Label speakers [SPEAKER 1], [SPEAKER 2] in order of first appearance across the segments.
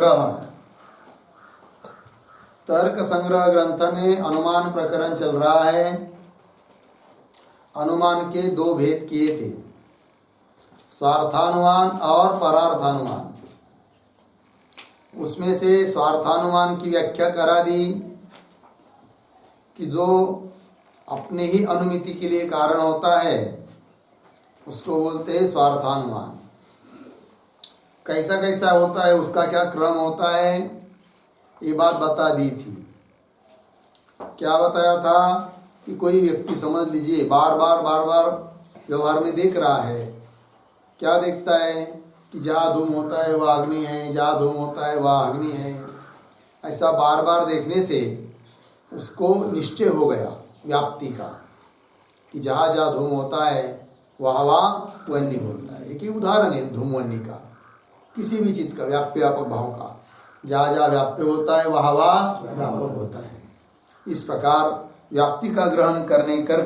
[SPEAKER 1] संग्रह। तर्क संग्रह ग्रंथ में अनुमान प्रकरण चल रहा है। अनुमान के दो भेद किए थे, स्वार्थानुमान और परार्थानुमान। उसमें से स्वार्थानुमान की व्याख्या करा दी कि जो अपने ही अनुमिति के लिए कारण होता है उसको बोलते हैं स्वार्थानुमान। कैसा कैसा होता है, उसका क्या क्रम होता है, ये बात बता दी थी। क्या बताया था कि कोई व्यक्ति समझ लीजिए बार बार व्यवहार में देख रहा है। क्या देखता है कि जहाँ धूम होता है वह अग्नि है, जहाँ धूम होता है वह अग्नि है। ऐसा बार बार देखने से उसको निश्चय हो गया व्याप्ति का कि जहाँ जहाँ धूम होता है वहाँ वहाँ वन्य होता है। एक ही उदाहरण है धूम वन्य का, किसी भी चीज़ का व्यापक भाव का। जहाँ जहाँ व्याप्य होता है वहाँ वहाँ व्यापक होता है। इस प्रकार व्याप्ति का ग्रहण करने कर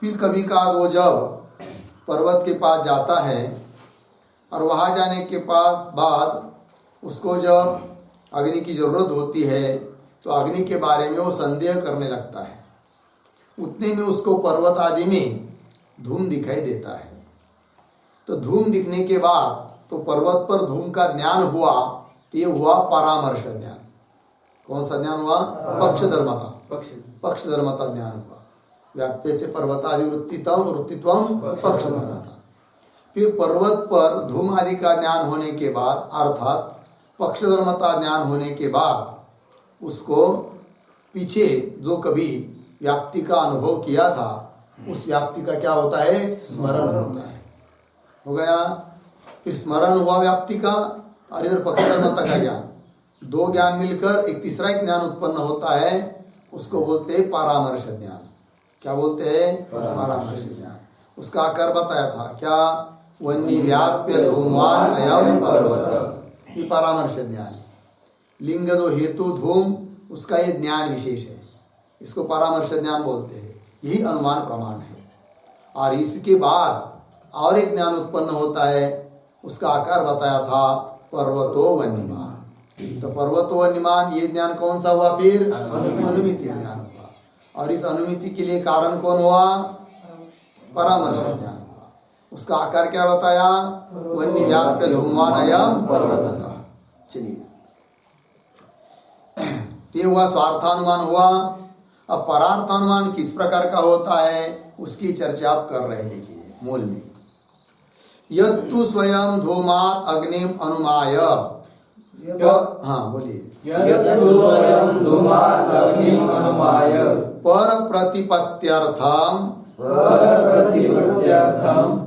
[SPEAKER 1] फिर कभी का वो जब पर्वत के पास जाता है और वहाँ जाने के बाद उसको जब अग्नि की ज़रूरत होती है तो अग्नि के बारे में वो संदेह करने लगता है। उतने में उसको पर्वत आदि में धूम दिखाई देता है। तो धूम दिखने के बाद तो पर्वत पर धूम का ज्ञान हुआ, तो ये हुआ परामर्श ज्ञान। कौन सा ज्ञान हुआ? पक्षधर्मता ज्ञान हुआ। व्याप्य से पर्वतादि वृत्तित्वम पक्षधर्मता। फिर पर्वत पर धूम आदि का ज्ञान होने के बाद अर्थात पक्षधर्मता ज्ञान होने के बाद उसको पीछे जो कभी व्याप्ति का अनुभव किया था उस व्याप्ति का क्या होता है? स्मरण होता है। हो गया। फिर स्मरण हुआ व्याप्ति का और इधर पक्षधर्मता का ज्ञान, दो ज्ञान मिलकर एक तीसरा एक ज्ञान उत्पन्न होता है, उसको बोलते हैं परामर्श ज्ञान। क्या बोलते हैं? परामर्श ज्ञान। उसका आकार बताया था क्या? वन्य व्याप्य धूमवान अयम पर्वत, ये परामर्श ज्ञान। लिंग जो हेतु धूम उसका ये ज्ञान विशेष है, इसको परामर्श ज्ञान बोलते हैं। यही अनुमान प्रमाण है। और इसके बाद और एक ज्ञान उत्पन्न होता है, उसका आकार बताया था पर्वतो वन्यमान। तो पर्वतो वन्यमान ये ज्ञान कौन सा हुआ? फिर अनुमिति ज्ञान हुआ। और इस अनुमिति के लिए कारण कौन हुआ? परामर्श ज्ञान हुआ। उसका आकार क्या बताया? वन्य व्याप्य धूमवान अयम पर्वत। चलिए, ये हुआ स्वार्थानुमान हुआ। अब परार्थानुमान किस प्रकार का होता है उसकी चर्चा आप कर रहे हैं। देखिए मूल में, यत्तु स्वयं धूमात् अग्निम अनुमाय। हाँ बोलिए।
[SPEAKER 2] यत्तु स्वयं धूमात् अग्निम अनुमाय
[SPEAKER 1] पर प्रतिपत्त्यर्थम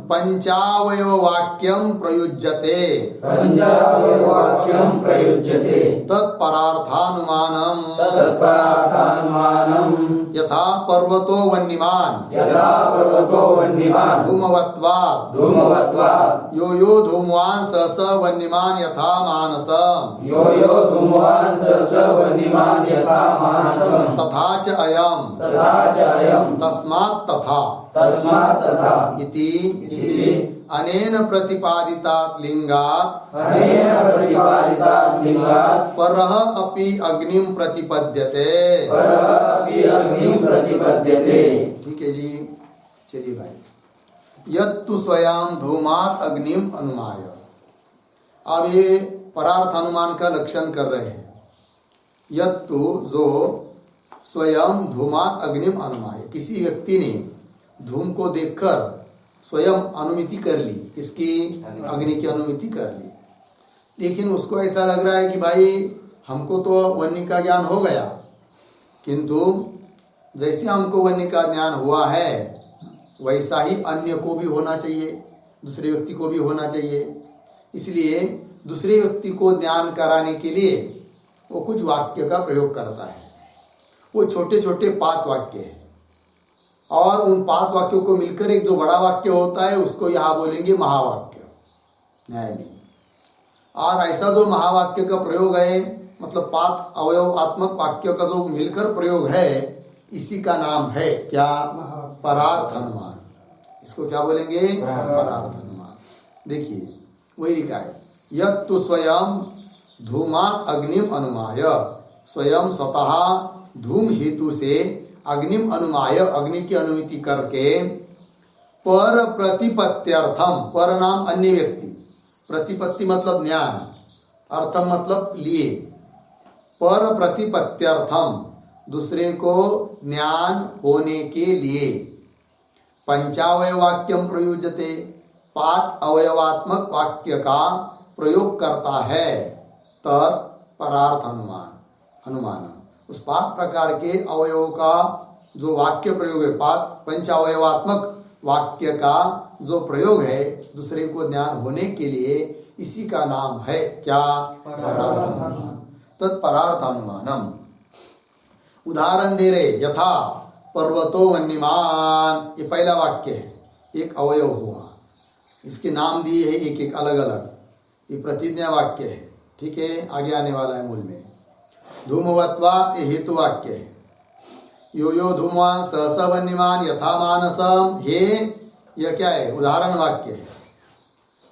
[SPEAKER 1] पंचावयव वाक्यम प्रयुज्यते तत्परार्थानुमानम यथा पर्वतो वन्यमान धूमवत्वात् यो यो धूमवान स वन्यमान यथा मानसम तथा च अयम तस्मात् तथा इति अनेन प्रतिपादितात् लिंगात् परः अपि अग्निम प्रतिपद्यते। ठीक है जी, चलिए भाई। यत्तु स्वयं धूमात् अग्निम अनुमाय। अब ये परार्थ अनुमान का लक्षण कर रहे हैं। यत्तु जो स्वयं धूमात् अग्निम अनुमाय, किसी व्यक्ति ने धूम को देखकर स्वयं अनुमिति कर ली, इसकी अग्नि की अनुमिति कर ली। लेकिन उसको ऐसा लग रहा है कि भाई हमको तो वन्य का ज्ञान हो गया, किंतु जैसे हमको वन्य का ज्ञान हुआ है वैसा ही अन्य को भी होना चाहिए, दूसरे व्यक्ति को भी होना चाहिए। इसलिए दूसरे व्यक्ति को ज्ञान कराने के लिए वो कुछ वाक्य का प्रयोग करता है। वो छोटे छोटे 5 वाक्य हैं और उन 5 वाक्यों को मिलकर एक जो बड़ा वाक्य होता है उसको यहाँ बोलेंगे महावाक्य, न्याय नहीं। और ऐसा जो महावाक्य का प्रयोग है, मतलब 5 अवयवात्मक वाक्यों का जो मिलकर प्रयोग है, इसी का नाम है क्या? परार्थ अनुमान। इसको क्या बोलेंगे? परार्थ अनुमान। देखिए वही लिखा है, यत्तु स्वयं धूमात अग्निम अनुमाय, स्वयं स्वतः धूम हेतु से अग्निम अनुमाय, अग्नि की अनुमति करके, पर प्रतिपत्त्यर्थम, पर नाम अन्य व्यक्ति, प्रतिपत्ति मतलब ज्ञान, अर्थम मतलब लिए, पर प्रतिपत्त्यर्थम दूसरे को ज्ञान होने के लिए, पंचावय वाक्यम प्रयुज्यते, 5 अवयवात्मक वाक्य का प्रयोग करता है, तर परार्थ अनुमान उस 5 प्रकार के अवयवों का जो वाक्य प्रयोग है, 5 पंचावयवात्मक वाक्य का जो प्रयोग है दूसरे को ज्ञान होने के लिए, इसी का नाम है क्या? परार्थानुमान। तत्परार्थानुमानम। उदाहरण दे रहे, यथा पर्वतो वन्यमान, ये पहला वाक्य है, एक अवयव हुआ, इसके नाम दिए हैं एक एक अलग अलग, ये प्रतिज्ञा वाक्य है, ठीक है, आगे आने वाला है मूल में। धूमवत्वात्, ये हेतु वाक्य है, यो यो धूमवान स स वन्यमान यथा मानसम, हे यह क्या है? उदाहरण वाक्य है।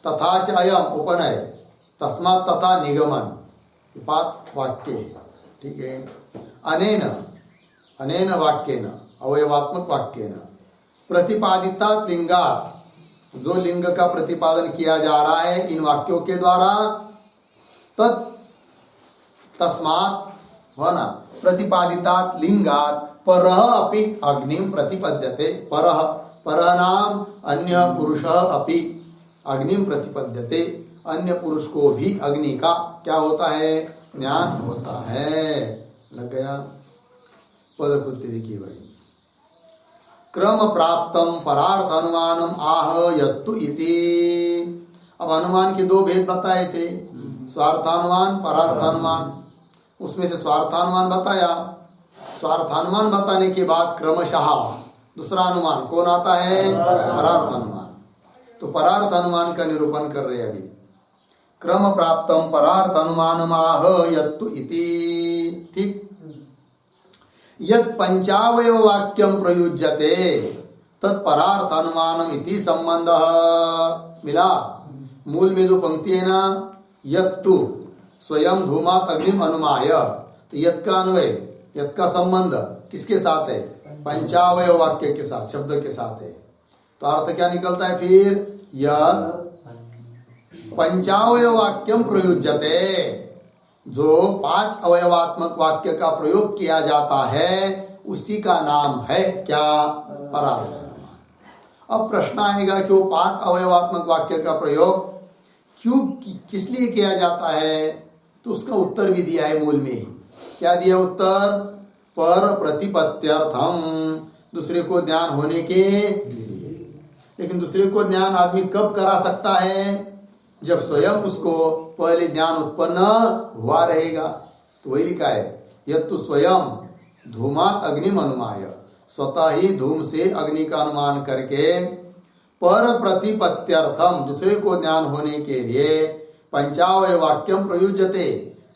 [SPEAKER 1] तथा च अयम उपनय, तस्मात् तथा निगमन, 5 वाक्य है, ठीक है। अनेन, अनेन वाक्येन, अवयवात्मक वाक्येन, प्रतिपादिता लिंगात, जो लिंग का प्रतिपादन किया जा रहा है इन वाक्यों के द्वारा, तस्मात् हो ना, प्रतिपादितात लिंगात परः अपि अग्निम प्रतिपद्यते, परः, परः नाम अन्य पुरुषः अपि अग्निम प्रतिपद्यते, अन्य पुरुष को भी अग्नि का क्या होता है? ज्ञान होता है। लग गया? पदकृत्य देखिए भाई, क्रम प्राप्तम परार्थ अनुमानम आह यत्तु इति। अब अनुमान के 2 भेद बताए थे, स्वार्थानुमान, परार्थानुमान। उसमें से स्वार्थानुमान बताया, स्वार्थानुमान बताने के बाद क्रमशः दूसरा अनुमान कौन आता है? परार्थानुमान। तो परार्थानुमान का निरूपण कर रहे हैं अभी। क्रम प्राप्तम परार्थानुमानम आह यत्तु इति, ठीक। यत् पंचावयव वाक्यम प्रयुज्यते तत्परार्थानुमानम इति संबंध मिला। मूल में जो पंक्ति है ना, यत्तु स्वयं धूमात् अग्निम अनुमाय, तो यत् का अन्वय, यत् का संबंध किसके साथ है? पंचावयव वाक्य के साथ, शब्द के साथ है। तो अर्थ क्या निकलता है फिर? यत् पंचावयव वाक्यम प्रयुज्यते, जो 5 अवयवात्मक वाक्य का प्रयोग किया जाता है उसी का नाम है क्या? परार्थ। अब प्रश्न आएगा कि वो 5 अवयवात्मक वाक्य का प्रयोग क्यों, किस लिए किया जाता है? तो उसका उत्तर भी दिया है मूल में ही। क्या दिया उत्तर? पर प्रतिपत्त्यर्थम, दूसरे को ज्ञान होने के लिए। लेकिन दूसरे को ज्ञान आदमी कब करा सकता है? जब स्वयं उसको पहले ज्ञान उत्पन्न हुआ रहेगा। तो वही लिखा है, यत्तु स्वयं धूमात् अग्निम अनुमाय, स्वतः ही धूम से अग्नि का अनुमान करके, पर प्रतिपत्त्यर्थम, दूसरे को ज्ञान होने के लिए, पंचावय वाक्यम प्रयुज्यते,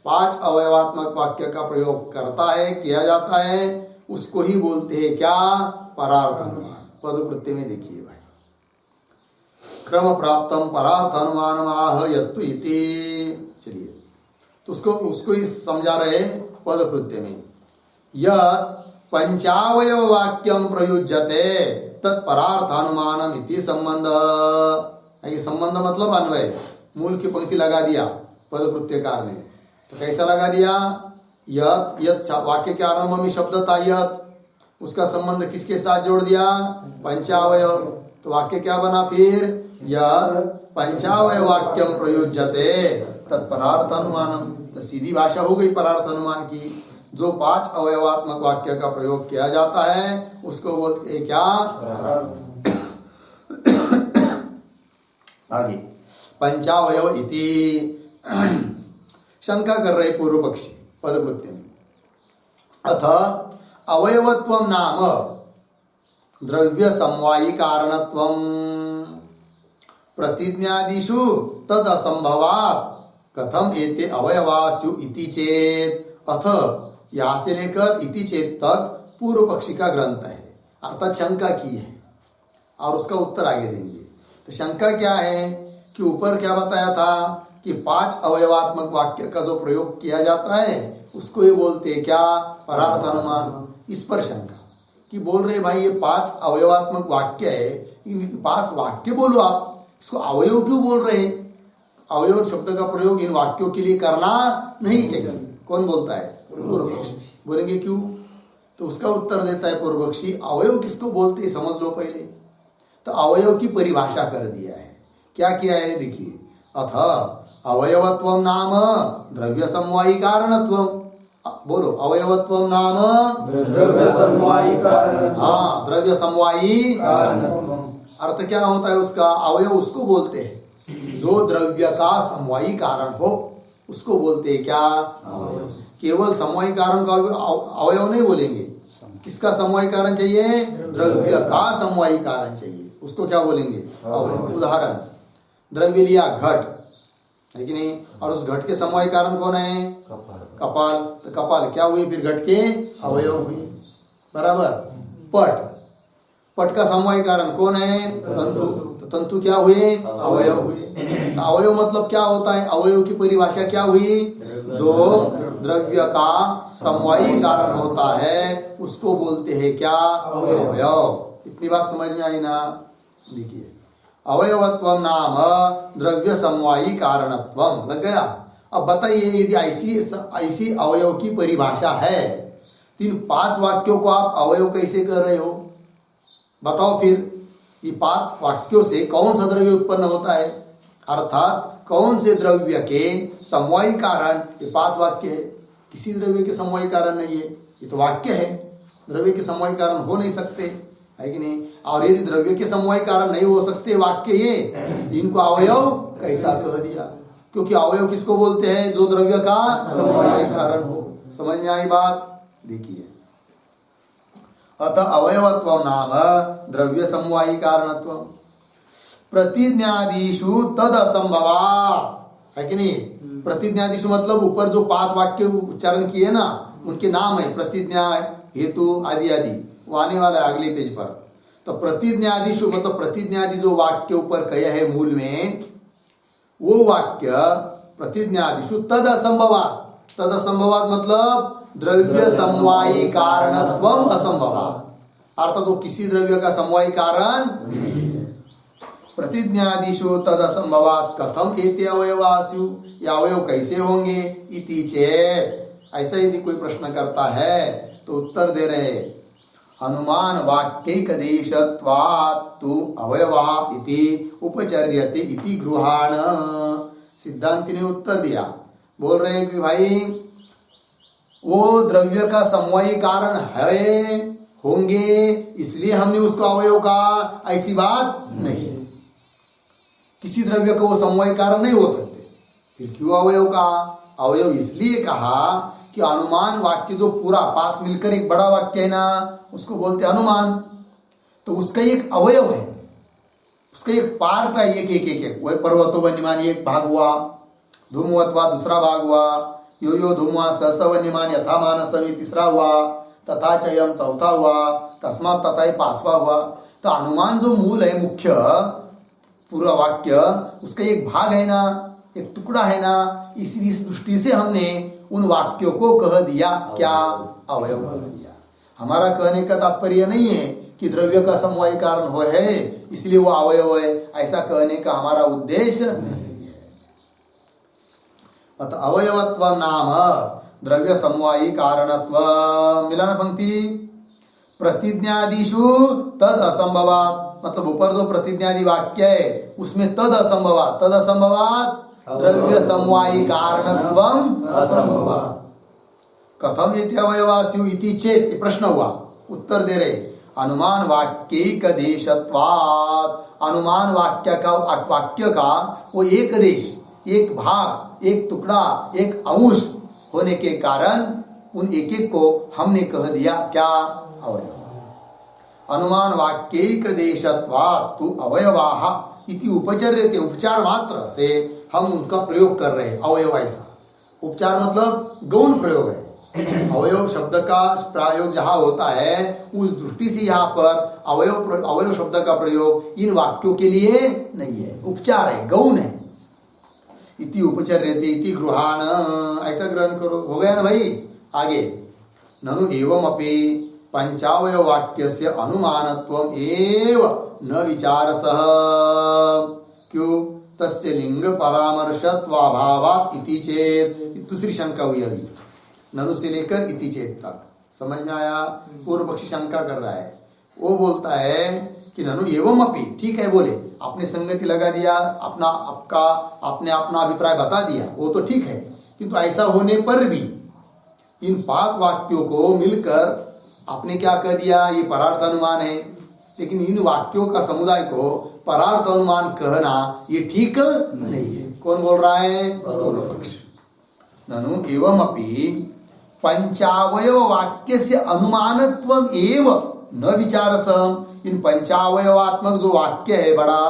[SPEAKER 1] 5 अवयवात्मक वाक्य का प्रयोग करता है, किया जाता है, उसको ही बोलते हैं क्या? परार्थ अनुमान। पदकृत्य में देखिए भाई, क्रम प्राप्तम परार्थ अनुमानम आह यत्तु इति। चलिए, तो उसको ही समझा रहे पदकृत्य में, यत् पंचावयव वाक्यम प्रयुज्यते तत्परार्थानुमानम इति संबंध। संबंध मतलब अन्वय, मूल की पंक्ति लगा दिया पदकृत्यकार ने। तो कैसा लगा दिया? यत्, यत् वाक्य के आरंभ में शब्द था यत्, उसका संबंध किसके साथ जोड़ दिया? पंचावयव। तो वाक्य क्या बना फिर? यत् पंचावय वाक्यम प्रयुज्यते तत्परार्थ अनुमानम। तो सीधी भाषा हो गई परार्थ अनुमान की। जो 5 अवयवात्मक वाक्य का प्रयोग किया जाता है उसको बोलते हैं क्या? आगे पंचावयव इति। शंका कर रहे पूर्व पक्षी पदकृत्य में, अथ अवयवत्वम नाम द्रव्य समवायी कारणत्वम प्रतिज्ञादिषु तद असंभवात् कथम एते अवयवास्यु इति चेत। अथ यहाँ से लेकर इति चेत तक पूर्व पक्षी का ग्रंथ है, अर्थात शंका की है और उसका उत्तर आगे देंगे। तो शंका क्या है कि ऊपर क्या बताया था कि 5 अवयवात्मक वाक्य का जो प्रयोग किया जाता है उसको ये बोलते हैं क्या? परार्थ अनुमान। इस पर शंका कि बोल रहे भाई ये 5 अवयवात्मक वाक्य है, इन 5 वाक्य बोलो आप, इसको अवयव क्यों बोल रहे हैं? अवयव शब्द का प्रयोग इन वाक्यों के लिए करना नहीं चाहिए। कौन बोलता है? पूर्व पक्षी। बोलेंगे क्यों? तो उसका उत्तर देता है पूर्व पक्षी, अवयव किसको बोलते हैं समझ लो पहले। तो अवयव की परिभाषा कर दिया है। क्या किया है देखिए, अथ अवयवत्वम नाम द्रव्य समवायी कारणत्वम। बोलो, अवयवत्वम नाम
[SPEAKER 2] द्रव्य समवायी कारणत्वम।
[SPEAKER 1] हाँ, द्रव्य समवायी
[SPEAKER 2] कारणत्वम।
[SPEAKER 1] अर्थ क्या होता है उसका? अवयव उसको बोलते हैं जो द्रव्य का समवायी कारण हो, उसको बोलते हैं क्या? अवयव। केवल समवायी कारण का अवयव नहीं बोलेंगे। किसका समवायी कारण चाहिए? द्रव्य का समवायी कारण चाहिए, उसको क्या बोलेंगे? अवयव। उदाहरण, द्रव्य लिया घट, है कि नहीं, और उस घट के समवायी कारण कौन है? कपाल। तो कपाल क्या हुई फिर? घट के अवयव हुई, बराबर। पट, पट का समवायी कारण कौन है? तंतु। तो तंतु क्या हुए? अवयव हुए। तो अवयव मतलब क्या होता है? अवयव की परिभाषा क्या हुई? जो द्रव्य का समवायी कारण होता है उसको बोलते हैं क्या? अवयव। इतनी बात समझ में आई ना? देखिए, अवयवत्वम नाम द्रव्य समवायी कारणत्वम, लग गया। अब बताइए, यदि ऐसी अवयव की परिभाषा है, इन 5 वाक्यों को आप अवयव कैसे कर रहे हो? बताओ फिर, ये 5 वाक्यों से कौन सा द्रव्य उत्पन्न होता है? अर्थात कौन से द्रव्य के समवायी कारण ये 5 वाक्य है? किसी द्रव्य के समवायी कारण नहीं है, ये तो वाक्य है। द्रव्य के समवायी कारण हो नहीं सकते, है कि नहीं? और यदि द्रव्य के समवायी कारण नहीं हो सकते वाक्य ये, इनको अवयव कैसा कह दिया? क्योंकि अवयव किसको बोलते हैं? जो द्रव्य का समवायी कारण हो। समझ में आई बात? देखिए, अतः अवयवत्वम नाम द्रव्य समवायी कारणत्वम प्रतिज्ञादिषु तद असंभवात्, है कि नहीं? प्रतिज्ञादिषु मतलब ऊपर जो 5 वाक्य उच्चारण किए ना, उनके नाम है प्रतिज्ञा, हेतु आदि आदि। वो आने वाला है अगले पेज पर। तो प्रतिज्ञादिषु मतलब प्रतिज्ञादि जो वाक्य ऊपर कहे है मूल में, वो वाक्य प्रतिज्ञादिषु तद असंभवात्। तद असंभवात् मतलब द्रव्य समवायी कारणत्वम असंभवात्, अर्थात वो किसी द्रव्य का समवायी कारण नहीं है। प्रतिज्ञादिषु तद असंभवात् कथम एते अवयवास्यु, ये अवयव कैसे होंगे? इति चेत्, ऐसा यदि कोई प्रश्न करता है तो उत्तर दे रहे, अनुमान वाक्यैकदेशत्वात् तु अवयवः इति उपचर्यते इति गृहाण। सिद्धांति ने उत्तर दिया, बोल रहे हैं कि भाई वो द्रव्य का समवायी कारण है, होंगे, इसलिए हमने उसको अवयव कहा, ऐसी बात नहीं। किसी द्रव्य का वो समवायी कारण नहीं हो सकते, फिर क्यों अवयव कहा? अवयव इसलिए कहा कि अनुमान वाक्य जो पूरा 5 मिलकर एक बड़ा वाक्य है ना, उसको बोलते हैं अनुमान। तो उसका एक अवयव है, उसका एक पार्ट है, एक वही पर्वतो वन्यमान एक भाग हुआ, धूमवत्वा दूसरा भाग हुआ, यो यो धूमवा स वन्यमान यथा मानसवी तीसरा हुआ, तथा चयम चौथा हुआ, तस्मात् तथा 5वां हुआ। तो अनुमान जो मूल है, मुख्य पूरा वाक्य, उसका एक भाग है ना, एक टुकड़ा है ना, इस दृष्टि से हमने उन वाक्यों को कह दिया क्या? अवयव कह दिया। हमारा कहने का तात्पर्य नहीं है कि द्रव्य का समवायी कारण हो है इसलिए वो अवयव है, ऐसा कहने का हमारा उद्देश्य नहीं है। अतः अवयवत्व नाम द्रव्य समवायी कारणत्व, मिला ना पंक्ति? प्रतिज्ञादिषु तद असंभवात्, मतलब ऊपर जो प्रतिज्ञादि वाक्य है उसमें तद असंभवात्, तद असंभवात् द्रव्य समवायी कारणत्वम असंभवात्। कथम इति अवयवास्यु इति चेत्, ये प्रश्न हुआ, उत्तर दे रहे, अनुमान वाक्यैकदेशत्वात्, अनुमान वाक्य का वो एक देश, एक भाग, एक टुकड़ा, एक अंश होने के कारण उन एक एक को हमने कह दिया क्या? अवयव। अनुमान वाक्यैकदेशत्वात् तु अवयवाः इति उपचर्यते, उपचार मात्र से हम उनका प्रयोग कर रहे हैं अवयव। ऐसा उपचार मतलब गौण प्रयोग है। अवयव शब्द का प्रयोग जहाँ होता है उस दृष्टि से यहाँ पर अवयव शब्द का प्रयोग इन वाक्यों के लिए नहीं है, उपचार है, गौण है। इति उपचर्यते इति गृहाण, ऐसा ग्रहण करो। हो गया ना भाई। आगे ननु एवमपि पंचावय वाक्यस्य अनुमानत्वम एव न विचारसः। क्यों? तस्य लिंग परामर्शत्वाभावात् इति चेत। दूसरी शंका हुई अभी, ननु से लेकर इति चेत तक। समझ में आया? पूर्व पक्षी शंका कर रहा है। वो बोलता है कि ननु एवं अपि, ठीक है, बोले आपने संगति लगा दिया, आपने अपना अभिप्राय बता दिया, वो तो ठीक है, किंतु ऐसा होने पर भी इन 5 वाक्यों को मिलकर आपने क्या कह दिया, ये परार्थ अनुमान है। लेकिन इन वाक्यों का समुदाय को परार्थ अनुमान कहना ये ठीक नहीं है। कौन बोल रहा है? पूर्व पक्ष। ननु एवं अपि पंचावयव वाक्य से अनुमानत्वम एव न विचारसः। इन पंचावयवात्मक जो वाक्य है बड़ा,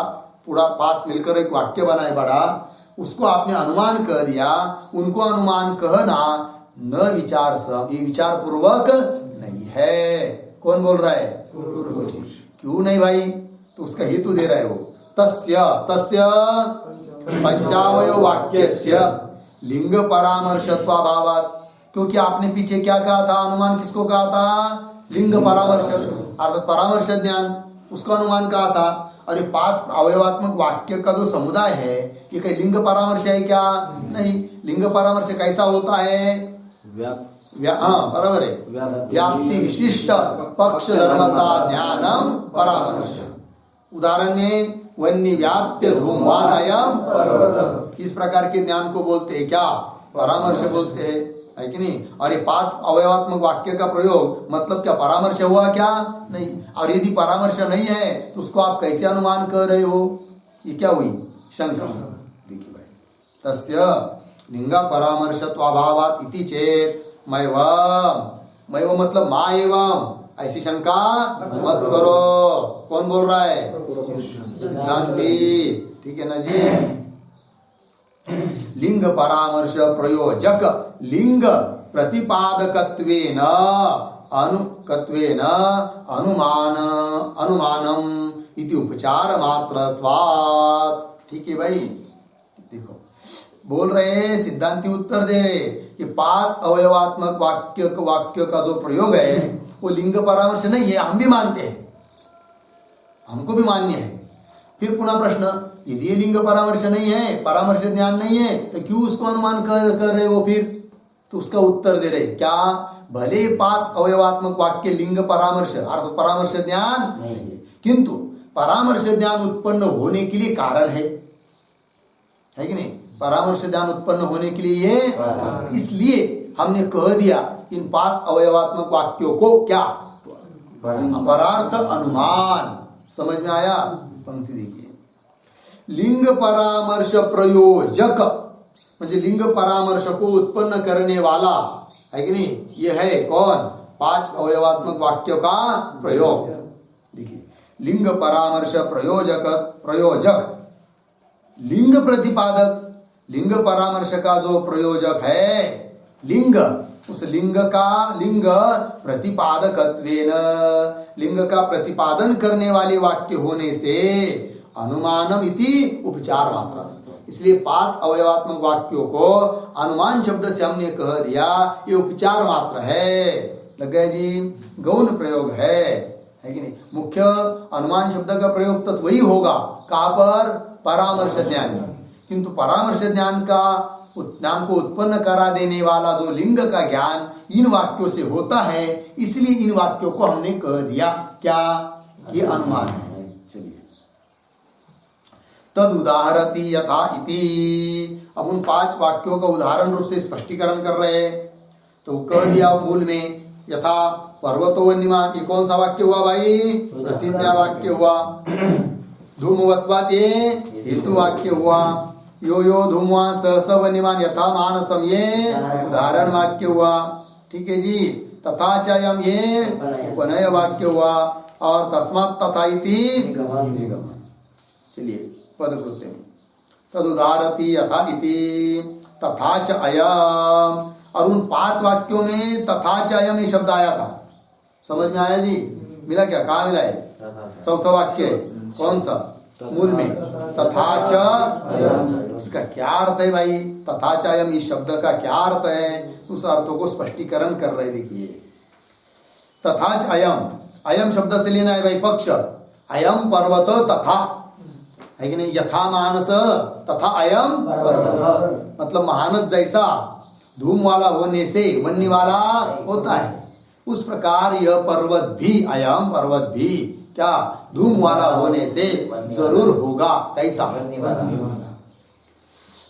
[SPEAKER 1] पूरा 5 मिलकर एक वाक्य बना है बड़ा, उसको आपने अनुमान कह दिया, उनको अनुमान कहना न विचारसः, ये विचार पूर्वक नहीं है। कौन बोल रहा है? पूर्व पक्षी। क्यों नहीं भाई? तो उसका हेतु दे रहे हो। तस्य पंचावयव वाक्यस्य लिंग परामर्शत्वाभावात्। क्योंकि आपने पीछे क्या कहा था? अनुमान किसको कहा था? लिंग परामर्श, अर्थात परामर्श ज्ञान, उसका अनुमान कहा था। और ये 5 अवयवात्मक वाक्य का जो समुदाय है, ये कहीं लिंग परामर्श है क्या? नहीं। लिंग परामर्श कैसा होता है? हाँ, बराबर है। व्याप्ति विशिष्ट पक्ष धर्मता ज्ञानम परामर्श। उदाहरण में वन्य व्याप्य धूमवान अयम, इस प्रकार के ज्ञान को बोलते हैं क्या? परामर्श बोलते हैं, है कि नहीं? और ये 5 अवयवात्मक वाक्य का प्रयोग मतलब क्या परामर्श हुआ क्या? नहीं। और यदि परामर्श नहीं है तो उसको आप कैसे अनुमान कर रहे हो? ये क्या हुई? शंका। देखिए भाई, तस्य लिंग परामर्शत्वाभावात् इति चेत मैव मतलब मा एवं, ऐसी शंका मत करो। कौन बोल रहा है? सिद्धांती। ठीक है ना जी। लिंग परामर्श प्रयोजक लिंग प्रतिपादकत्वेन अनुमानम इति उपचार मात्रत्वात्। ठीक है भाई। देखो बोल रहे हैं, सिद्धांती उत्तर दे रहे कि 5 अवयवात्मक वाक्य का जो प्रयोग है वो लिंग परामर्श नहीं है। हम भी मानते हैं, हमको भी मान्य है। फिर पुनः प्रश्न, यदि ये लिंग परामर्श नहीं है, परामर्श ज्ञान नहीं है, तो क्यों उसको अनुमान कर रहे हो फिर? तो उसका उत्तर दे रहे क्या? भले 5 अवयवात्मक वाक्य लिंग परामर्श अर्थात परामर्श ज्ञान नहीं है, किंतु परामर्श ज्ञान उत्पन्न होने के लिए कारण है कि नहीं? परामर्श ज्ञान उत्पन्न होने के लिए ये, इसलिए हमने कह दिया इन 5 अवयवात्मक वाक्यों को क्या? अपरार्थ अनुमान। समझ में आया? पंक्ति देखिए, लिंग परामर्श प्रयोजक म्हणजे लिंग परामर्श को उत्पन्न करने वाला, है कि नहीं? ये है कौन? 5 अवयवात्मक वाक्यों का प्रयोग। देखिए, लिंग परामर्श प्रयोजक लिंग प्रतिपादक, लिंग परामर्श का जो प्रयोजक है लिंग, उस लिंग प्रतिपादकत्वेन, लिंग का प्रतिपादन करने वाले वाक्य होने से अनुमानम इति उपचार मात्रा। इसलिए 5 अवयवात्मक वाक्यों को अनुमान शब्द से हमने कह दिया, ये उपचार मात्र है। लग गया जी? गौण प्रयोग है कि नहीं? मुख्य अनुमान शब्द का प्रयोग तो वही होगा, कहाँ पर? परामर्श ज्ञान में। किंतु परामर्श ज्ञान को उत्पन्न करा देने वाला जो लिंग का ज्ञान इन वाक्यों से होता है, इसलिए इन वाक्यों को हमने कह दिया क्या? ये अनुमान है। चलिए, तद उदाहरति यथा इति। अब उन 5 वाक्यों का उदाहरण रूप से स्पष्टीकरण कर रहे हैं। तो कह दिया मूल में, यथा पर्वतो वन्यमान, ये कौन सा वाक्य हुआ भाई? प्रतिज्ञा वाक्य हुआ। धूमवत्वात् ये हेतु वाक्य हुआ। यो यो धूमवान स स वन्यमान यथा मानसम, ये उदाहरण वाक्य हुआ। ठीक है जी। तथा चयम, ये उपनय वाक्य हुआ। और तस्मात् तथा इति निगमन। चलिए पदकृत्य में, तद उदाहरति यथा इति तथा च अयम। और उन 5 वाक्यों में तथा च अयम ये शब्द आया था। समझ में आया जी? मिला क्या? कहाँ मिला है? चौथा वाक्य कौन सा? मूल में तथा च अयम। इसका क्या अर्थ है भाई? तथा च अयम इस शब्द का क्या अर्थ है? उस अर्थों को स्पष्टीकरण कर रहे। देखिए तथा च अयम, अयम शब्द से लेना है भाई पक्ष। अयम पर्वत तथा है कि नहीं? यथा मानस तथा अयम पर्वत, मतलब महानस जैसा धूम वाला होने से वन्य वाला होता है, उस प्रकार यह पर्वत भी, अयम पर्वत भी क्या धूम वाला होने से जरूर होगा। कैसा?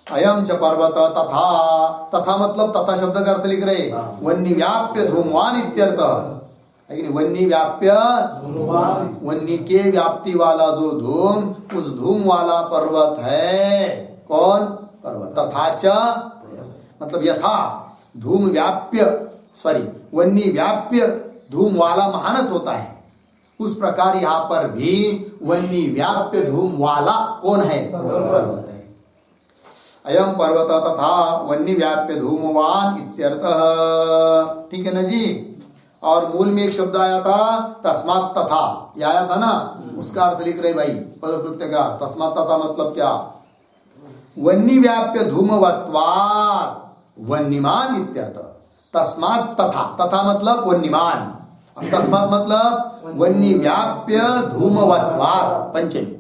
[SPEAKER 1] अयम च पर्वत तथा, तथा मतलब तथा शब्द का अर्थ लिख रहे वन्य व्याप्य धूमवान इत्यर्थ है कि नहीं? वन्य व्याप्य, वन्य के व्याप्ति वाला जो धूम, उस धूम वाला पर्वत है। कौन? पर्वत। तथा च मतलब यथा धूम व्याप्य, सॉरी वन्य व्याप्य धूम वाला महानस होता है, उस प्रकार यहाँ पर भी वन्य व्याप्य धूम वाला कौन है? पर्वत है। अयम पर्वत तथा वन्य व्याप्य धूमवान इत्यर्थः। ठीक है ना जी? और मूल में एक शब्द आया था तस्मात् तथा, ये आया था ना, उसका अर्थ लिख रहे भाई पदकृत्य का। तस्मात् तथा मतलब क्या? वन्य व्याप्य धूमवत्वात् वन्यमान इत्यर्थ। तस्मात् तथा, तथा मतलब वन्यमान, और तस्मात् मतलब वन्य व्याप्य धूमवत्वात् पंचमी।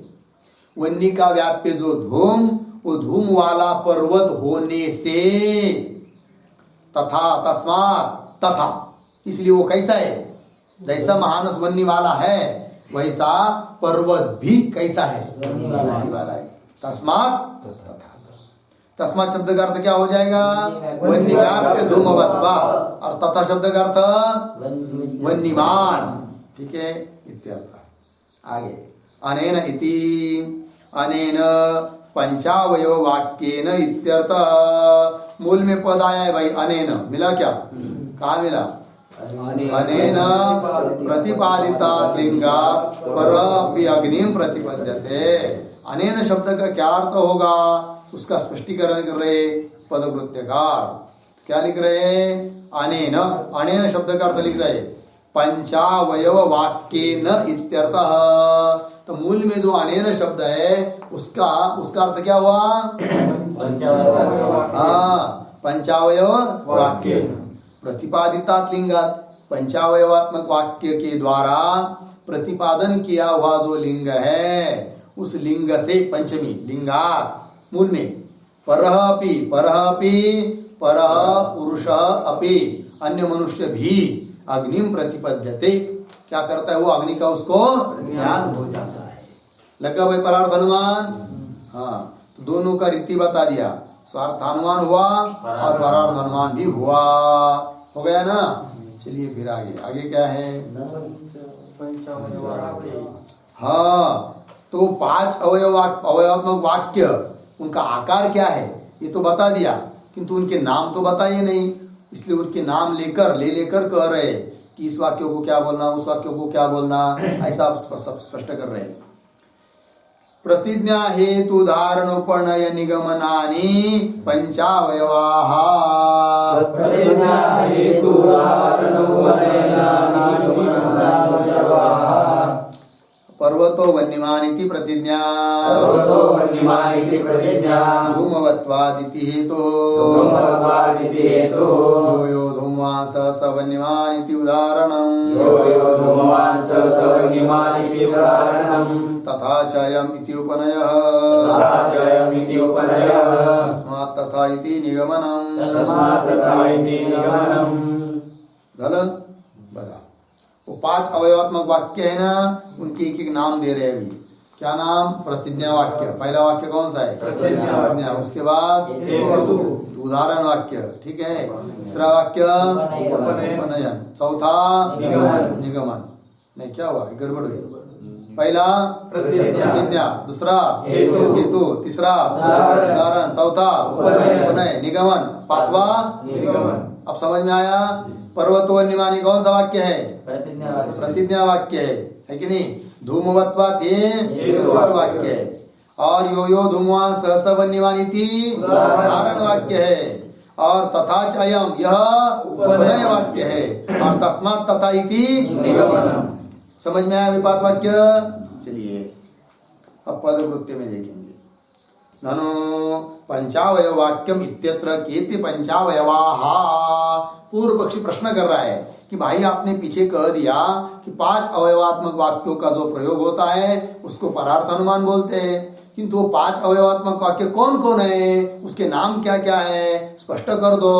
[SPEAKER 1] वन्य का व्याप्य जो धूम, वो धूम वाला पर्वत होने से, तथा तस्मात् तथा, इसलिए वो कैसा है? जैसा महानस वन्य वाला है वैसा पर्वत भी कैसा है? वन्य वाला है। तस्मात् तथा, तस्मात् शब्द का अर्थ क्या हो जाएगा? वन्य व्याप्य धूमवत्वा, और तथा शब्द का अर्थ वन्यमान। ठीक है, इत्यर्थ। आगे अनेन इति, अनेन पंचावयव वाक्येन इत्यर्थ। मूल में पद आया है भाई अनेन, मिला क्या? कहाँ मिला? अनेन प्रतिपादिता लिंगात् परमपि अग्निं प्रतिपद्यते। अनेन शब्द का क्या अर्थ होगा उसका स्पष्टीकरण कर रहे पदकृत्यकार। क्या लिख रहे? अनेन, अनेन शब्द का अर्थ लिख रहे पंचावयव वाक्येन इत्यर्थः। तो मूल में जो अनेन शब्द है उसका अर्थ क्या हुआ? पंचावयव वाक्य प्रतिपादितात लिंगात, पंचावयवात्मक वाक्य के द्वारा प्रतिपादन किया हुआ जो लिंग है, उस लिंग से पंचमी लिंगात, मूल में परहपि, परहपि परह पुरुष अपि, अन्य मनुष्य भी अग्निम प्रतिपद्यते, क्या करता है वो? अग्नि का उसको ज्ञान हो जाता है। लगा भाई परार्थ अनुमान? हाँ, तो दोनों का रीति बता दिया, स्वार्थानुमान हुआ और परार्थ अनुमान भी हुआ। हो गया ना? चलिए फिर आगे क्या है? हाँ, तो 5 अवयवात्मक वाक्य, उनका आकार क्या है ये तो बता दिया, किंतु उनके नाम तो बताइए नहीं, इसलिए उनके नाम लेकर कह रहे कि इस वाक्य को क्या बोलना, उस वाक्य को क्या बोलना, ऐसा आप स्पष्ट कर रहे हैं। प्रतिज्ञा हेतु धारण उपनय निगमनानि पंचावयवाः।
[SPEAKER 2] प्रतिज्ञा हेतु धारण उपनय
[SPEAKER 1] पर्वतो वन्यमानिति प्रतिज्ञा,
[SPEAKER 2] पर्वतो वन्यमानिति प्रतिज्ञा,
[SPEAKER 1] धूमवत्वादिति हेतु,
[SPEAKER 2] धूमवत्वादिति हेतु,
[SPEAKER 1] यो यो धूमवान् स वन्यमानिति उदाहरणम्,
[SPEAKER 2] यो यो धूमवान् स वन्यमानिति उदाहरणम्,
[SPEAKER 1] तथा च अयम् इति उपनयः,
[SPEAKER 2] तथा च अयम् इति उपनयः,
[SPEAKER 1] तस्मात् तथा इति निगमनम्,
[SPEAKER 2] तस्मात् तथा इति निगमनम्।
[SPEAKER 1] गलत बता। वो 5 अवयवात्मक वाक्य है ना, उनके एक नाम दे रहे हैं अभी। क्या नाम? प्रतिज्ञा वाक्य। पहला वाक्य कौन सा है? प्रतिज्ञा। उसके बाद उदाहरण वाक्य, ठीक है। तीसरा वाक्य उपनयन, चौथा निगमन। नहीं, क्या हुआ? गड़बड़ हुई। पहला प्रतिज्ञा, दूसरा हेतु, तीसरा उदाहरण, चौथा उपनय, निगमन, पांचवा निगमन। अब समझ में आया? पर्वतो वन्यमानि कौन सा वाक्य है? प्रतिज्ञा वाक्य है कि नहीं? धूमवत्वात् हेतु वाक्य है। और यो यो धूमवान् स वन्यमानिति उदाहरण वाक्य है। और तथा च अयम् यह उपनय वाक्य है। और तस्मात् तथा इति निगमन। समझ में आया? 5 वाक्य। चलिए अब पदकृत्य में देखेंगे। ननु पंचावय वाक्यम इत्यत्र केति पंचावयवाः। पूर्व पक्षी प्रश्न कर रहा है कि भाई आपने पीछे कह दिया कि 5 अवयवात्मक वाक्यों का जो प्रयोग होता है उसको परार्थ अनुमान बोलते हैं, किंतु वो 5 अवयवात्मक वाक्य कौन कौन है, उसके नाम क्या क्या है, स्पष्ट कर दो।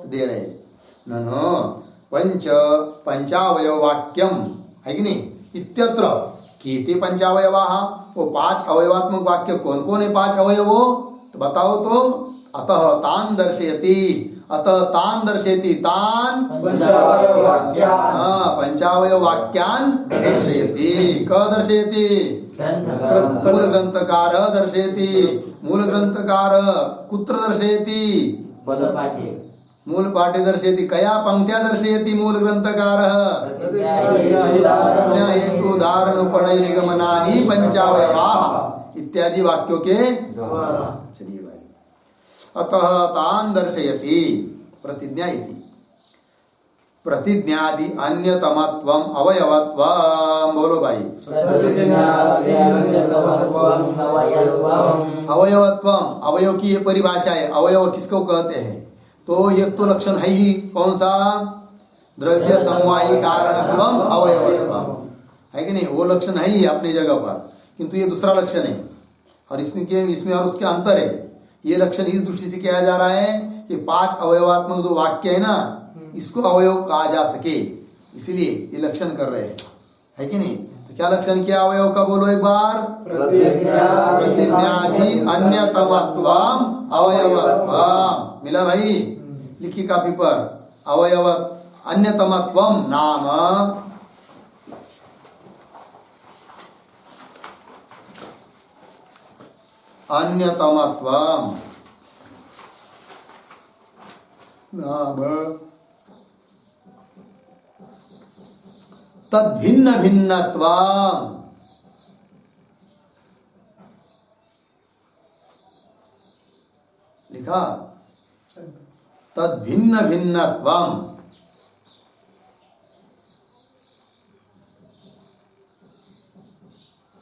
[SPEAKER 1] दे रहे ननु पंचावय वाक्यम है कि नहीं, इत्यत्र कीति पंचावयवाः। वो 5 अवयवात्मक वाक्य कौन कौन है 5 अवयवो, तो बताओ तो। अतः तान दर्शयति, अतः तान दर्शयति, तान
[SPEAKER 2] पंचावय वाक्यान्
[SPEAKER 1] पंचावय वाक्यान् दर्शयति। क दर्शयति, मूल ग्रंथकार दर्शयति। मूल ग्रंथकार कुत्र दर्शयति,
[SPEAKER 2] पदपाठे
[SPEAKER 1] मूल पाठे दर्शयति। कया पंक्त्या दर्शयति मूल ग्रंथकार, हेतु उदाहरण उपनय निगमनानि पंचावयवाः इत्यादि वाक्यों के द्वारा। चलिए भाई, अतः तान दर्शयति प्रतिज्ञा इति। प्रतिज्ञादि अन्यतमत्वम अवयवत्वम, बोलो भाई। अवयवत्वम, अवयव की ये परिभाषा है। अवयव किसको कहते हैं, तो एक तो लक्षण है ही, कौन सा, द्रव्य समवायी कारणत्वम अवयवत्वम, है कि नहीं, वो लक्षण है ही अपनी जगह पर, किंतु ये दूसरा लक्षण है। और इसमें और उसके अंतर है। ये लक्षण इस दृष्टि से किया जा रहा है कि 5 अवयवात्मक जो वाक्य है ना, इसको अवयव कहा जा सके, इसलिए ये लक्षण कर रहे हैं, है कि नहीं। तो क्या लक्षण किया अवयव का, बोलो एक बार। प्रतिज्ञादि अन्यतमत्वम अवयवत्वम, मिला भाई, लिखी कापी पर। अवयव अन्यतमत्वम नाम अन्यतमत्वम नाम तद्भिन्न भिन्नत्वम। लिखा तद्भिन्न भिन्नत्वम।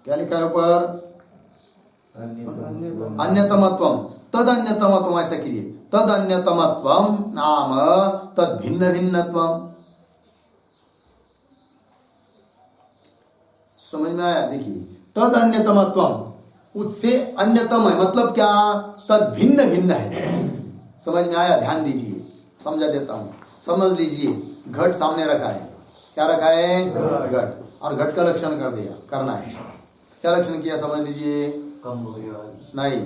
[SPEAKER 1] क्या लिखा है ऊपर, अन्यतमत्वम, तद अन्यतमत्वम, ऐसा कीजिए। तद अन्यतमत्वम नाम तद भिन्न भिन्नत्वम। समझ में आया, देखिए, तद अन्यतमत्वम, उससे अन्यतम है, मतलब क्या, तद भिन्न भिन्न है। समझ में आया, ध्यान दीजिए, समझा देता हूं, समझ लीजिए। घट सामने रखा है, क्या रखा है, घट, और घट का लक्षण कर दिया, करना है। क्या लक्षण किया, समझ लीजिए। नहीं,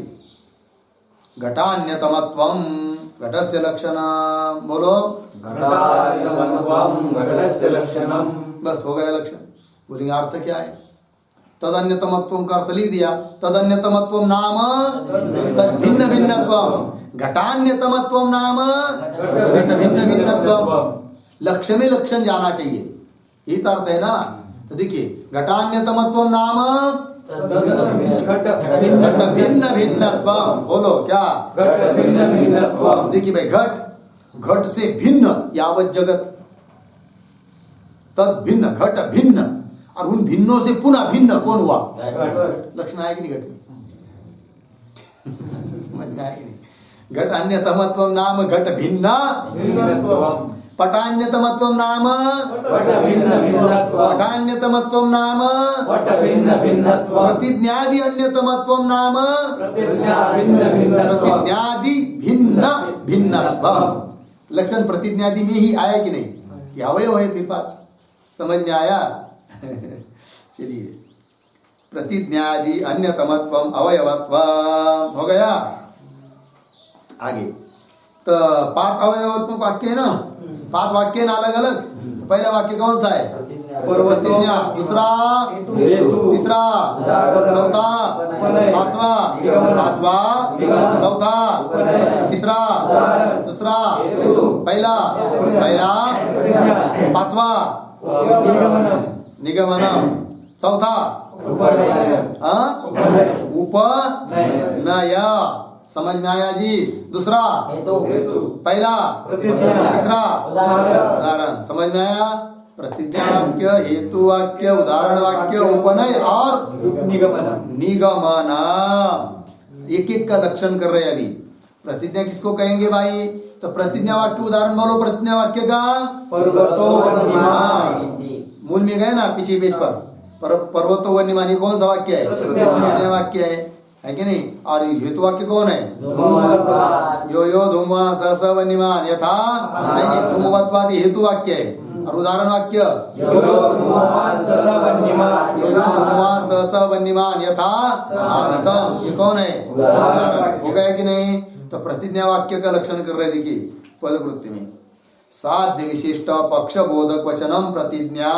[SPEAKER 1] घटान्यतमत्वम घटस्य लक्षणम, बोलो।
[SPEAKER 2] घटस्य लक्षणम,
[SPEAKER 1] बस हो गया लक्षण। बोलेंगे अर्थ क्या है, तदन्यतमत्वम का अर्थ लिख दिया। तदन्यतमत्वम नाम तद भिन्न भिन्नत्वम, घटान्यतमत्वम नाम घट भिन्न भिन्नत्वम। लक्ष्य में लक्षण जाना चाहिए, यही तो अर्थ है ना। तो देखिए, घटान्यतमत्वम नाम घट भिन्न भिन्नत्वम, बोलो क्या,
[SPEAKER 2] घट भिन्न भिन्नत्वम।
[SPEAKER 1] देखिए भाई, घट, घट से भिन्न यावत जगत, तद भिन्न, घट भिन्न, और उन भिन्नों से पुनः भिन्न कौन हुआ, लक्षण आया कि नहीं घट में। समझ में आया कि नहीं। घट अन्यतमत्वम नाम घट भिन्न
[SPEAKER 2] भिन्नत्वम,
[SPEAKER 1] पटान्यतमत्वम नाम
[SPEAKER 2] पट भिन्न भिन्नत्वम,
[SPEAKER 1] पटान्यतमत्वम नाम
[SPEAKER 2] पट भिन्न भिन्नत्वम,
[SPEAKER 1] प्रतिज्ञादि अन्यतमत्वम नाम
[SPEAKER 2] प्रतिज्ञा भिन्न भिन्नत्वम,
[SPEAKER 1] प्रतिज्ञादि भिन्न भिन्नत्वम। लक्षण प्रतिज्ञादि में ही आया कि नहीं, ये अवयव है फिर 5। समझ में आया। चलिए, प्रतिज्ञादि अन्यतमत्वम अवयवत्वम हो गया। आगे तो 5 अवयवात्मक वाक्य है ना, 5 वाक्य है ना अलग अलग। तो पहला वाक्य कौन सा है, प्रतिज्ञा, दूसरा
[SPEAKER 2] हेतु,
[SPEAKER 1] तीसरा, चौथा, पांचवा, चौथा, तीसरा, दूसरा, पहला, पांचवा, निगमनम, चौथा उपनय। समझ में आया जी। दूसरा पहला, तीसरा उदाहरण। समझ में आया। प्रतिज्ञा वाक्य, हेतु वाक्य, उदाहरण वाक्य, उपनय और निगमन। एक एक का लक्षण कर रहे हैं अभी। प्रतिज्ञा किसको कहेंगे भाई? तो प्रतिज्ञा वाक्य उदाहरण बोलो। प्रतिज्ञा वाक्य का
[SPEAKER 2] पर्वतो
[SPEAKER 1] मूल में गए ना पीछे पेज पर पर्वतो वन्यमान, ये कौन सा वाक्य है? प्रतिज्ञा वाक्य है कि नहीं? और हेतु वाक्य कौन है? यो यो धूमवान स स वन्यमान यथा, नहीं धूमवत्वाद हेतु वाक्य है। और उदाहरण वाक्य यो यो धूमवान स स वन्यमान यथा मानसम, ये कौन है? उदाहरण। हो गया कि नहीं? तो प्रतिज्ञा वाक्य का लक्षण कर रहे, देखिए पदकृत्य में साध्य विशिष्ट पक्ष बोधक वचनम प्रतिज्ञा।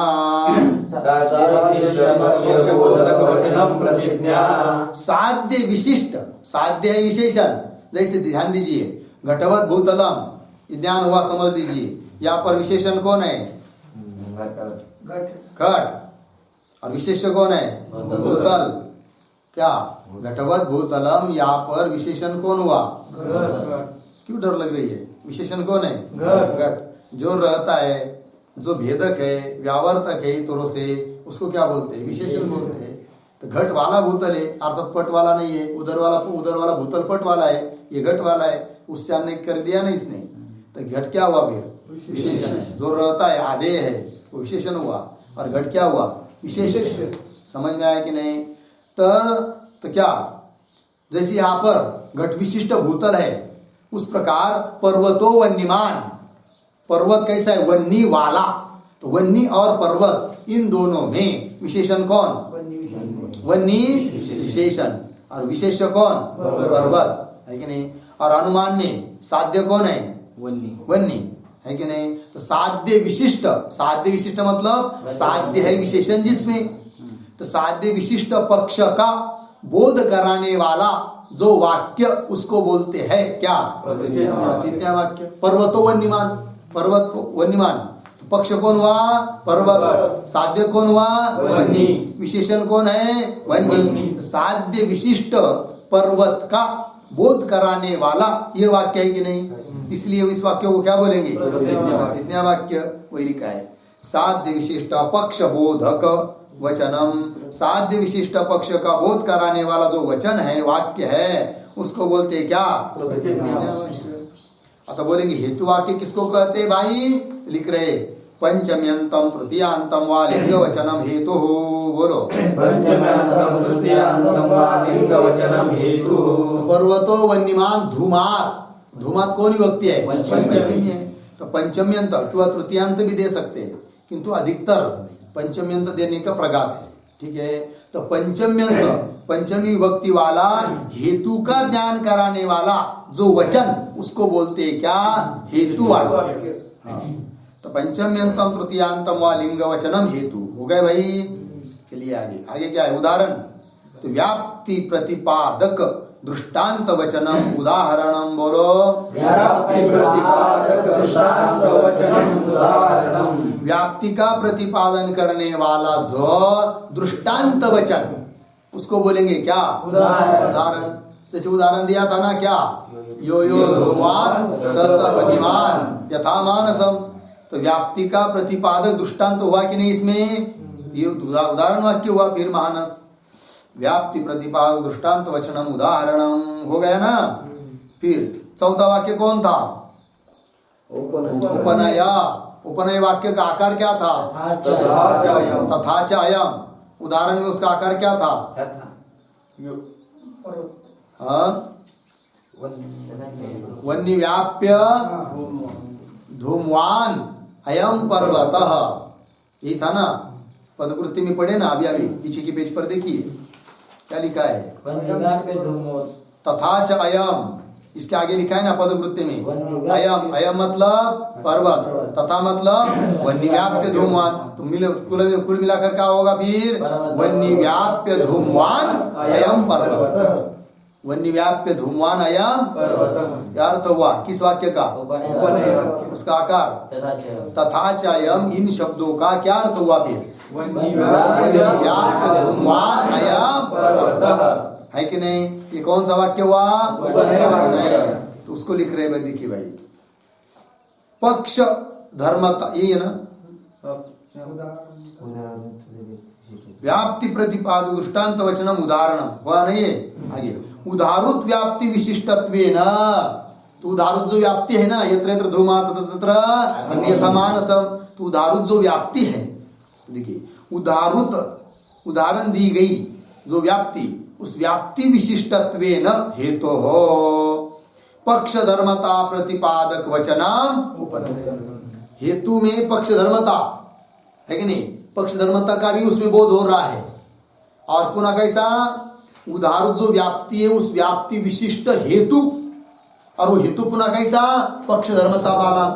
[SPEAKER 1] साध्य विशिष्ट, साध्य है विशेषण। जैसे ध्यान दीजिए, घटवत भूतलम, ज्ञान हुआ समझ लीजिए। यहाँ पर विशेषण कौन है? घट। और विशेष्य कौन है? भूतल। क्या घटवत भूतलम, यहाँ पर विशेषण कौन हुआ? क्यों डर लग रही है? विशेषण कौन है? घट। जो रहता है, जो भेदक है, व्यावर्तक है इतरों से, उसको क्या बोलते हैं? विशेषण बोलते हैं। तो घट वाला भूतल है, अर्थात पट वाला नहीं है। उधर वाला भूतल पट वाला है, ये घट वाला है। उससे अन्य कर दिया ना इसने, तो घट क्या हुआ फिर? विशेषण है। जो रहता है आधेय है वो विशेषण हुआ, और घट क्या हुआ? विशेषण। समझ में आया कि नहीं? तो क्या, जैसे यहाँ पर घट विशिष्ट भूतल है, उस प्रकार पर्वतो वन्यमान, पर्वत कैसा है? वन्नी वाला। तो वन्नी और पर्वत, इन दोनों में विशेषण कौन? वन्नी विशेषण, और विशेष्य कौन? पर्वत, है कि नहीं? और अनुमान में साध्य कौन है? वन्नी, है कि नहीं? तो साध्य विशिष्ट, साध्य विशिष्ट मतलब साध्य है विशेषण जिसमें। तो साध्य विशिष्ट पक्ष का बोध कराने वाला जो वाक्य, उसको बोलते हैं क्या? प्रतिज्ञा वाक्य। पर्वतो वन्यमान, पर्वत वन्यमान, पक्ष कौन हुआ? पर्वत। साध्य कौन हुआ? वन्नी। विशेषण कौन है? वन्नी। साध्य विशिष्ट पर्वत का बोध कराने वाला ये वाक्य है कि नहीं? इसलिए इस वाक्य को क्या बोलेंगे? प्रतिज्ञा वाक्य। वही लिखा है, साध्य विशिष्ट पक्ष बोधक वचनम। साध्य विशिष्ट पक्ष का बोध कराने वाला जो वचन है, वाक्य है, उसको बोलते क्या? प्रतिज्ञा वाक्य। अतः बोलेंगे हेतु वाक्य किसको कहते भाई? लिख रहे पंचम्यंतम तृतीयांतम वा लिंग वचनम हेतु। बोलो
[SPEAKER 2] पंचम्यंतम तृतीयांतम वा लिंग वचनम हेतु।
[SPEAKER 1] पर्वतो वन्यमान धूमात, धूमात कौन विभक्ति है? पंचमी है। तो पंचम्यंत किंवा तृतीयांत भी दे सकते हैं, किंतु अधिकतर पंचम्यंत देने का प्रघात है। ठीक है, तो पंचम्यंत, पंचमी विभक्ति वाला हेतु का ज्ञान कराने वाला जो वचन, उसको बोलते हैं क्या? हेतु वाक्य। हाँ, तो पंचम्यंतम तृतीयांतम वा लिंग वचनम हेतु। हो गए भाई? चलिए आगे। आगे क्या है? उदाहरण। तो व्याप्ति प्रतिपादक दृष्टांत वचनम उदाहरणम। बोलो
[SPEAKER 2] व्याप्ति प्रतिपादक दृष्टांत वचनम उदाहरणम।
[SPEAKER 1] व्याप्ति का प्रतिपादन करने वाला जो दृष्टांत वचन, उसको बोलेंगे क्या? उदाहरण। जैसे उदाहरण दिया था ना, क्या? यो यो धूमवान स स वन्यमान यथा मानसम। तो व्याप्ति का प्रतिपादक दृष्टांत हुआ कि नहीं इसमें? ये उदाहरण वाक्य हुआ। फिर मानस व्याप्ति प्रतिपादक दृष्टांत वचनम उदाहरणम। हो गया ना? फिर चौथा वाक्य कौन था? उपनय। उपनय वाक्य का आकार क्या था? तथा च अयम। उदाहरण में उसका आकार क्या था? वन्य व्याप्य धूमवान अयम पर्वतः। यही था ना? पदकृति में पढ़े ना अभी अभी, पीछे के पेज पर देखिए क्या लिखा है? तथा च अयम। इसके आगे लिखा है ना पदकृति में, अयम। अयम मतलब पर्वत, तथा मतलब वन्य व्याप्य धूमवान। तो कुल मिलाकर क्या होगा फिर? वन्य व्याप्य धूमवान अयम पर्वत। वन्य व्याप्य धूमवान अयम क्या अर्थ हुआ? किस वाक्य का? उसका आकार तथा च अयम। इन शब्दों का क्या अर्थ हुआ फिर? व्याप्य धूमवान अयम पर्वतः। है कि नहीं? ये कौन सा वाक्य हुआ? तो उसको लिख रहे हैं, देखिए भाई, पक्ष धर्मता, ये है ना? व्याप्ति प्रतिपाद दृष्टांत वचनम उदाहरणम हुआ नहीं है आगे उदाहृत व्याप्ति विशिष्टत्वेन तो उदाहृत जो व्याप्ति है ना यत्र यत्र धूमा तत्र तत्र अग्नियथा मानसम तो उदाहृत जो व्याप्ति है देखिए उदाहृत उदाहरण दी गई जो व्याप्ति उस व्याप्ति विशिष्टत्वेन हेतु हो पक्ष धर्मता प्रतिपादक वचनम उपनय हेतु में पक्ष धर्मता है कि नहीं पक्ष धर्मता का भी उसमें बोध हो रहा है और पुनः कैसा उदाहरण जो व्याप्ति है उस व्याप्ति विशिष्ट हेतु और वो हेतु पुनः कैसा पक्ष धर्मता वाला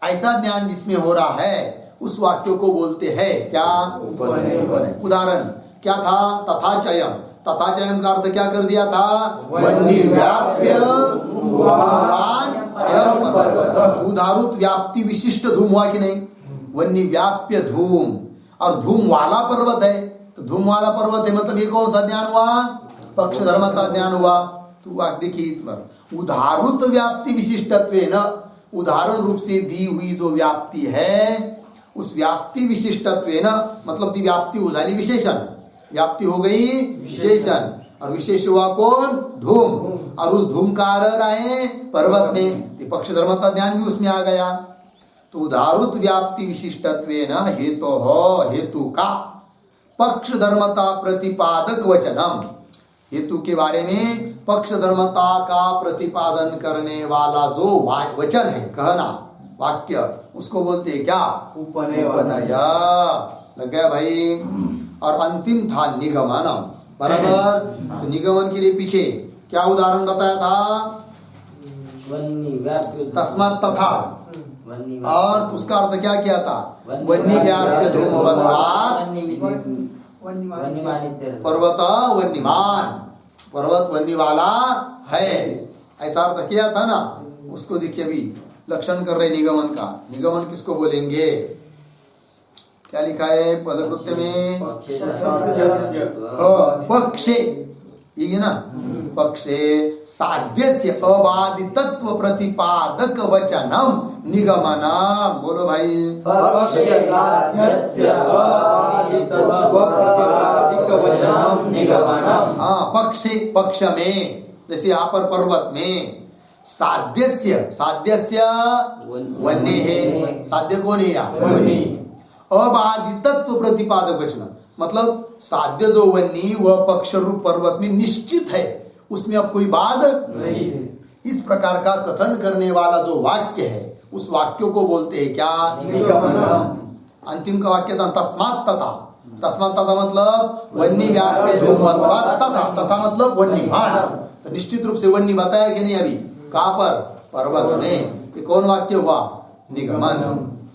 [SPEAKER 1] ऐसा ज्ञान जिसमें हो रहा है उस वाक्य को बोलते हैं क्या उपनय उदाहरण क्या था तथा चयम का अर्थ क्या कर दिया था वन्य व्याप्य उदाहृत व्याप्ति विशिष्ट धूम हुआ कि नहीं वन्य व्याप्य धूम और धूम वाला पर्वत है तो धूम वाला पर्वत है मतलब ये कौन सा ज्ञान हुआ पक्ष धर्मता ज्ञान हुआ तो देखिए उदाहृत व्याप्ति विशिष्टत्वेन उदाहरण रूप से दी हुई जो व्याप्ति है उस व्याप्ति विशिष्टत्वेन मतलब दी व्याप्ति हो जाली विशेषण व्याप्ति हो गई विशेषण और विशेष हुआ कौन धूम और उस धूम का रहे पर्वत में पक्ष धर्मता ज्ञान भी उसमें आ गया तो उदाहृत व्याप्ति विशिष्टत्वेन हेतु हो हेतु का पक्ष धर्मता प्रतिपादक वचनम हेतु के बारे में पक्ष धर्मता का प्रतिपादन करने वाला जो वचन है कहना वाक्य उसको बोलते हैं क्या उपनय लग गया भाई और अंतिम था निगमनम बराबर तो निगमन के लिए पीछे क्या उदाहरण बताया था तस्मात् तथा और उसका अर्थ क्या किया था वन्य व्याप्य धूमवत्वात् पर्वत वन्यमान पर्वत वन्य वाला है ऐसा अर्थ किया था ना उसको देखिए अभी लक्षण कर रहे निगमन का निगमन किसको बोलेंगे क्या लिखा है पदकृत्य में पक्षे ये ना पक्षे साध्यस्य अबाधितत्व प्रतिपादक वचनम निगमनम बोलो भाई
[SPEAKER 2] पक्षे साध्यस्य अबाधितत्व प्रतिपादक वचनम निगमनम
[SPEAKER 1] हाँ पक्ष में जैसे यहाँ पर पर्वत में साध्यस्य वन्य है साध्य कौन है यहाँ वन्य अबाधितत्व प्रतिपादक वचन मतलब साध्य जो वन्य वह पक्ष रूप पर्वत में निश्चित है उसमें अब कोई बाध नहीं है इस प्रकार का कथन करने वाला जो वाक्य है उस वाक्य को बोलते हैं क्या अंतिम का वाक्य था तस्मात् तथा मतलब वन्य व्याप्य धूमवत्वात् तथा मतलब वन्यमान तो निश्चित रूप से वन्य बताया कि नहीं अभी कहाँ पर पर्वत में ये कौन वाक्य हुआ निगमन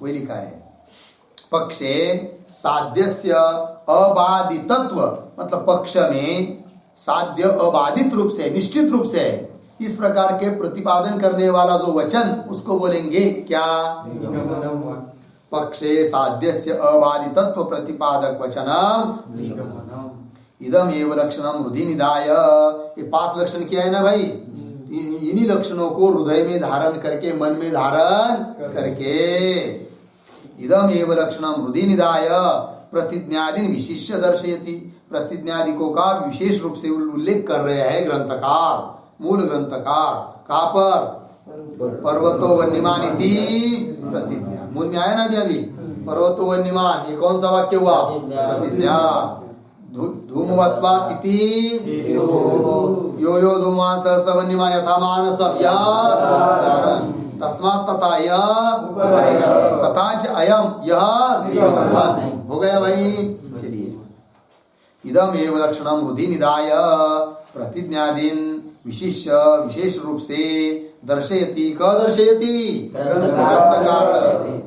[SPEAKER 1] वही लिखा है पक्षे साध्यस्य अबाधितत्व मतलब पक्ष में साध्य अबाधित रूप से निश्चित रूप से इस प्रकार के प्रतिपादन करने वाला जो वचन उसको बोलेंगे क्या पक्षे साध्यस्य अबाधितत्व प्रतिपादक वचनम इदम एव लक्षणम हृदय निधाय ये 5 लक्षण किया है ना भाई इन्हीं लक्षणों को हृदय में धारण करके मन में धारण करके इदम एव लक्षणम हृदय निधाय प्रतिज्ञादि विशिष्य दर्शयति प्रतिज्ञादिकों का विशेष रूप से उल्लेख कर रहे हैं ग्रंथकार मूल ग्रंथकार कहाँ पर पर्वतो वन्यमान इति प्रतिज्ञा मूल में आया ना अभी पर्वतो वन्यमान ये कौन सा वाक्य हुआ प्रतिज्ञा धूमवत्वात् इति यो यो धूमा स वन्यमान यथा मानसम यह तस्मात् तथा यह तथा च अयम यह हो गया भाई चलिए इदम एव लक्षणम हृदय निधाय प्रतिज्ञादीन विशेष रूप से दर्शयति क दर्शयति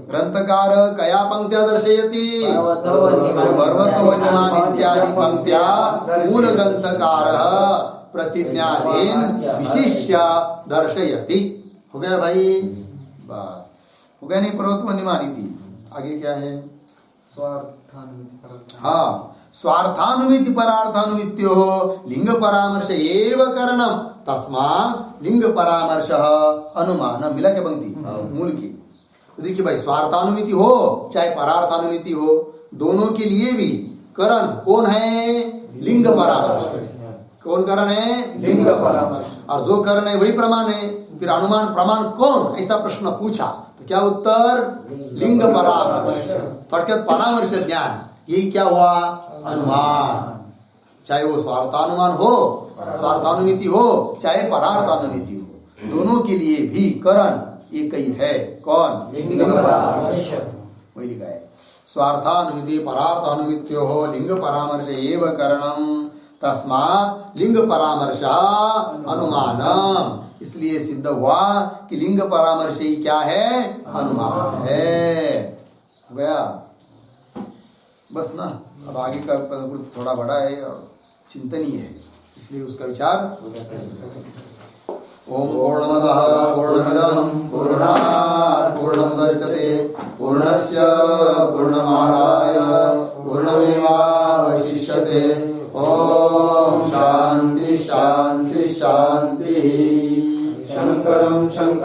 [SPEAKER 1] ग्रंथकार कया पंक्त्या दर्शयति पर्वत वन्यमान इत्यादि पंक्त्या मूल ग्रंथकार प्रतिज्ञादीन विशिष्य दर्शयति हो गया भाई बस हो गया नहीं पर्वत वन्यमान थी आगे क्या है हाँ स्वार्थानुमिति परार्थानुमित्यो लिंग परामर्श एव करणम तस्मात् लिंग परामर्श अनुमान मिला क्या पंक्ति मूल की तो देखिए भाई, स्वार्थानुमिति हो चाहे परार्थानुमिति हो, दोनों के लिए भी करण कौन है? लिंग परामर्श। कौन करण है?
[SPEAKER 2] लिंग परामर्श।
[SPEAKER 1] और जो करण है वही प्रमाण है। फिर अनुमान प्रमाण कौन? ऐसा प्रश्न पूछा तो क्या उत्तर? लिंग परामर्श। थोड़क्यात परामर्श ज्ञान, यही क्या हुआ? अनुमान। चाहे वो स्वार्थानुमान हो, स्वार्थानुमिति हो, चाहे परार्थानुमिति हो, दोनों के लिए भी करण एक ही है। कौन?
[SPEAKER 2] लिंग परामर्श।
[SPEAKER 1] वही लिखा है, स्वार्थानुमिति परार्थानुमित्यो हो लिंग परामर्श एव करणम तस्मात् लिंग परामर्श अनुमानम। इसलिए सिद्ध हुआ कि लिंग परामर्श ही क्या है? अनुमान है। हो गया बस ना। अब आगे का पद थोड़ा बड़ा है और चिंतनीय है, इसलिए उसका विचार। ओम पूर्णमदः पूर्णमिदं पूर्णात् पूर्णमुदच्यते पूर्णस्य पूर्णमादाय पूर्णमेवावशिष्यते। ओम शांति शांति शांति।
[SPEAKER 2] शंकरं शंकर